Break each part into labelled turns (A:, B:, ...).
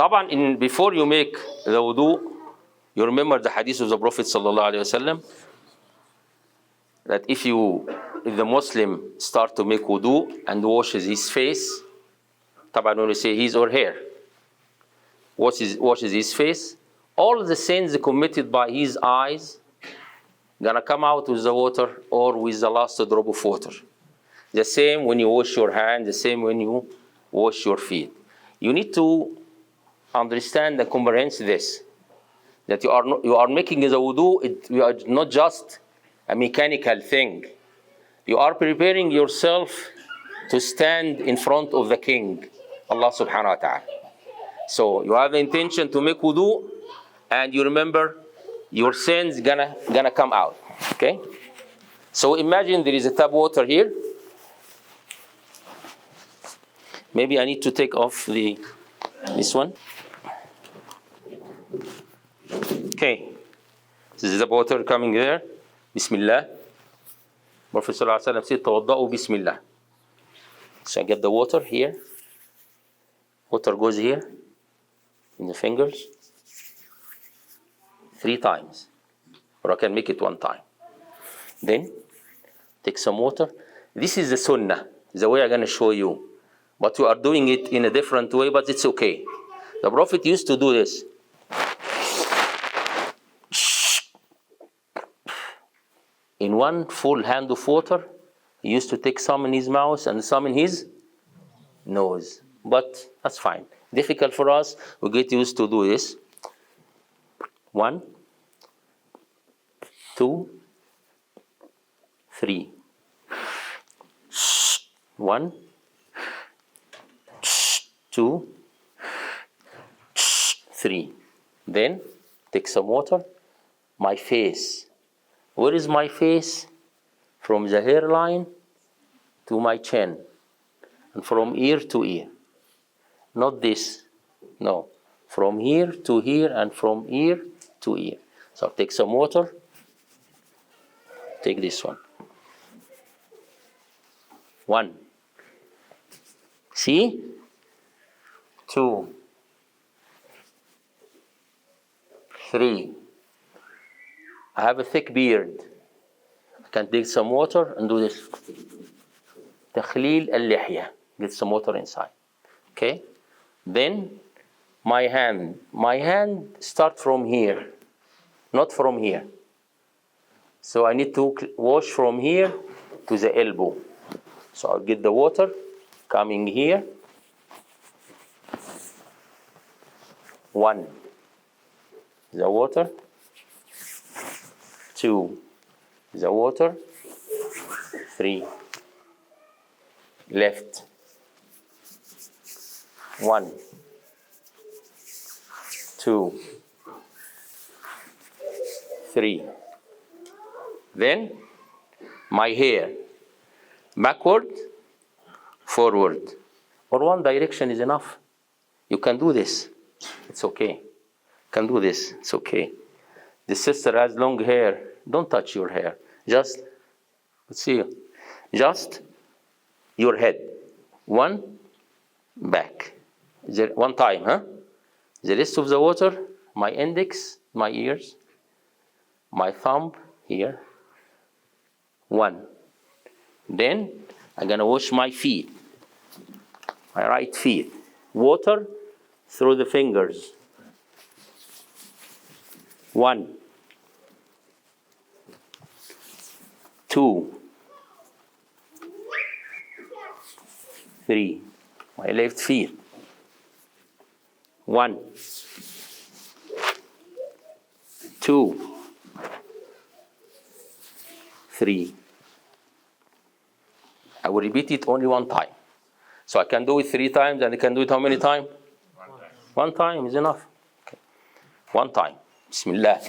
A: طبعا before you make the wudu, you remember the hadith of the Prophet sallallahu alaihi wasallam that if the Muslim start to make wudu and washes his face, طبعا when we say his or her, washes his face, all the sins committed by his eyes gonna come out with the water or with the last drop of water. The same when you wash your hands, the same when you wash your feet. You need to understand and comprehend this, that you are making the wudu, you are not just a mechanical thing. You are preparing yourself to stand in front of the King, Allah subhanahu wa ta'ala. So you have the intention to make wudu, and you remember your sins gonna come out. Okay? So imagine there is a tap water here. Maybe I need to take off this one. Okay. This is the water coming there. Bismillah. Prophet sallallahu alaihi wasallam said, "Tawadda'u bismillah." So I get the water here. Water goes here in the fingers 3 times, or I can make it 1 time. Then take some water. This is the Sunnah, the way I'm going to show you. But we are doing it in a different way, but it's okay. The Prophet used to do this. In 1 full hand of water, he used to take some in his mouth and some in his nose. But that's fine. Difficult for us, we get used to do this. 1, 2, 3. 1, 2, 3. Then take some water. My face. Where is my face? From the hairline to my chin, and from ear to ear. Not this. No. From here to here and from ear to ear. So take some water. Take this one. 1. See? 2. 3. I have a thick beard. I can take some water and do this. تخليل اللحية. Get some water inside. Okay? Then my hand. My hand start from here, not from here. So I need to wash from here to the elbow. So I'll get the water coming here. 1. The water. 2. The water. 3. Left. 1. 2. 3. Then my hair. Backward, forward. Or 1 direction is enough. You can do this. It's okay. Can do this. It's okay. The sister has long hair. Don't touch your hair. Just, let's see. Just your head. 1 back. 1 time, huh? The rest of the water, my index, my ears, my thumb here. 1. Then I'm gonna wash my feet. My right feet. Water through the fingers. 1. 2. 3. My left feet. 1. 2. 3. I will repeat it only 1 time. So I can do it 3 times, and I can do it how many times?
B: 1 time.
A: 1 time is enough. Okay. 1 time. Bismillah.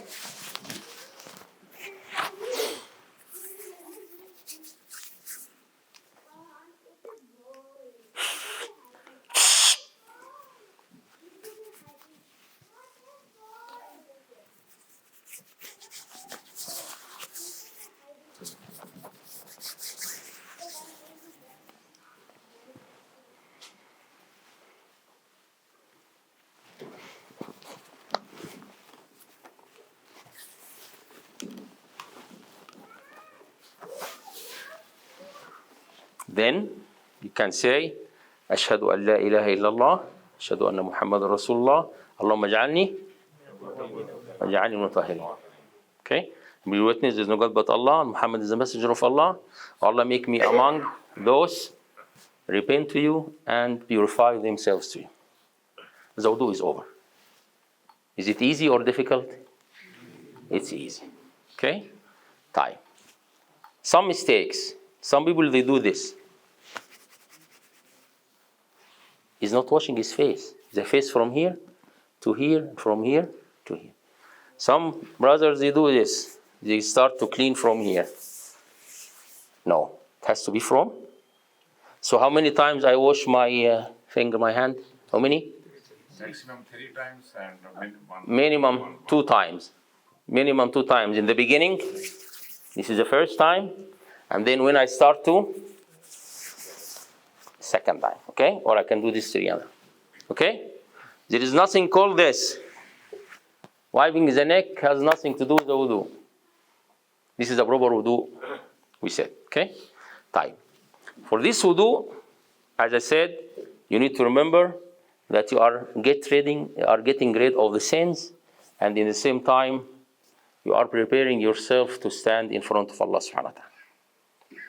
A: then you can say, Ashhadu an la ilaha illallah, Ashhadu anna Muhammad Rasulullah, Allahumma ja'alni mutahhirin. Okay? Be witness, there's no God but Allah, Muhammad is the messenger of Allah. Allah make me among those repent to you and purify themselves to you. The wudu is over. Is it easy or difficult? It's easy. Okay? Time. Some mistakes. Some people, they do this. He's not washing his face. The face from here to here, from here to here. Some brothers, they do this. They start to clean from here. No, it has to be from. So how many times I wash my finger, my hand? How many?
B: Maximum 3 times and
A: minimum 2 times. Minimum 2 times. In the beginning, this is the first time. And then when I start to, second time. Okay? Or I can do this together. Okay? There is nothing called this. Wiping the neck has nothing to do with the wudu. This is a proper wudu, we said. Okay? Time. For this wudu, as I said, you need to remember that you are getting rid of the sins, and in the same time, you are preparing yourself to stand in front of Allah subhanahu wa ta'ala.